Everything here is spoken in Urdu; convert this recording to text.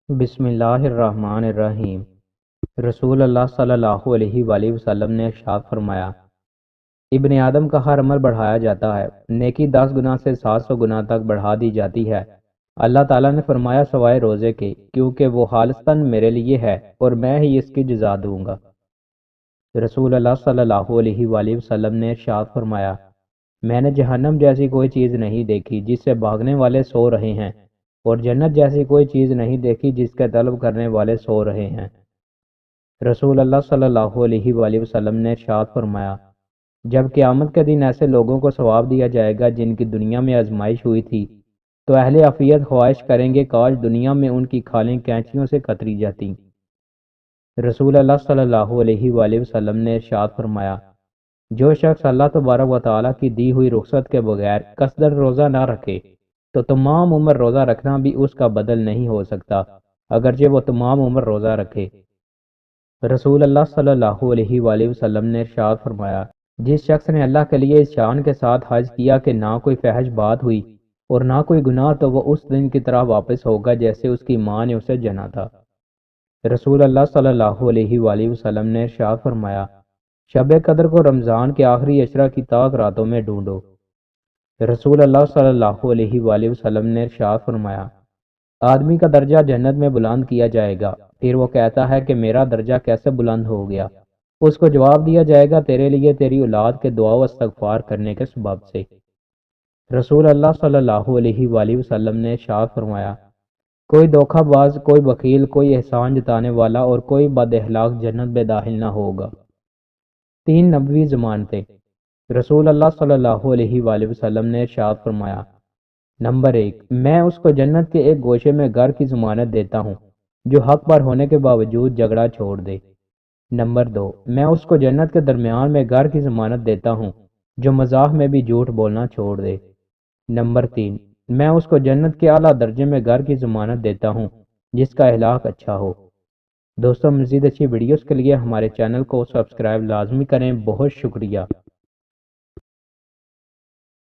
بسم اللہ الرحمن الرحیم۔ رسول اللہ صلی اللہ علیہ وآلہ وسلم نے ارشاد فرمایا، ابن آدم کا ہر عمل بڑھایا جاتا ہے، نیکی 10 گنا سے 700 گنا تک بڑھا دی جاتی ہے۔ اللہ تعالیٰ نے فرمایا سوائے روزے کے، کیونکہ وہ خالصتاً میرے لیے ہے اور میں ہی اس کی جزا دوں گا۔ رسول اللہ صلی اللہ علیہ وآلہ وسلم نے ارشاد فرمایا، میں نے جہنم جیسی کوئی چیز نہیں دیکھی جس سے بھاگنے والے سو رہے ہیں، اور جنت جیسی کوئی چیز نہیں دیکھی جس کے طلب کرنے والے سو رہے ہیں۔ رسول اللہ صلی اللہ علیہ وآلہ وسلم نے ارشاد فرمایا، جب قیامت کے دن ایسے لوگوں کو ثواب دیا جائے گا جن کی دنیا میں آزمائش ہوئی تھی، تو اہل عافیت خواہش کریں گے کاش دنیا میں ان کی کھالیں کینچیوں سے کتری جاتی۔ رسول اللہ صلی اللہ علیہ وآلہ وسلم نے ارشاد فرمایا، جو شخص اللہ تبارک و تعالیٰ کی دی ہوئی رخصت کے بغیر قصدن روزہ نہ رکھے تو تمام عمر روزہ رکھنا بھی اس کا بدل نہیں ہو سکتا، اگرچہ وہ تمام عمر روزہ رکھے۔ رسول اللہ صلی اللہ علیہ وآلہ وسلم نے ارشاد فرمایا، جس شخص نے اللہ کے لیے اس شان کے ساتھ حج کیا کہ نہ کوئی فحش بات ہوئی اور نہ کوئی گناہ، تو وہ اس دن کی طرح واپس ہوگا جیسے اس کی ماں نے اسے جنا تھا۔ رسول اللہ صلی اللہ علیہ وآلہ وسلم نے ارشاد فرمایا، شب قدر کو رمضان کے آخری عشرہ کی طاق راتوں میں ڈھونڈو۔ رسول اللہ صلی اللہ علیہ وآلہ وسلم نے ارشاد فرمایا، آدمی کا درجہ جنت میں بلند کیا جائے گا، پھر وہ کہتا ہے کہ میرا درجہ کیسے بلند ہو گیا؟ اس کو جواب دیا جائے گا، تیرے لیے تیری اولاد کے دعا و استغفار کرنے کے سبب سے۔ رسول اللہ صلی اللہ علیہ وآلہ وسلم نے ارشاد فرمایا، کوئی دھوکہ باز، کوئی بخیل، کوئی احسان جتانے والا اور کوئی بد اخلاق جنت میں داخل نہ ہوگا۔ 3 نبوی ضمانتیں۔ رسول اللہ صلی اللہ علیہ وآلہ وسلم نے ارشاد فرمایا، نمبر 1، میں اس کو جنت کے ایک گوشے میں گھر کی ضمانت دیتا ہوں جو حق پر ہونے کے باوجود جھگڑا چھوڑ دے۔ نمبر 2، میں اس کو جنت کے درمیان میں گھر کی ضمانت دیتا ہوں جو مزاح میں بھی جھوٹ بولنا چھوڑ دے۔ نمبر 3، میں اس کو جنت کے اعلیٰ درجے میں گھر کی ضمانت دیتا ہوں جس کا اخلاق اچھا ہو۔ دوستوں، مزید اچھی ویڈیوز کے لیے ہمارے چینل کو سبسکرائب لازمی کریں۔ بہت شکریہ۔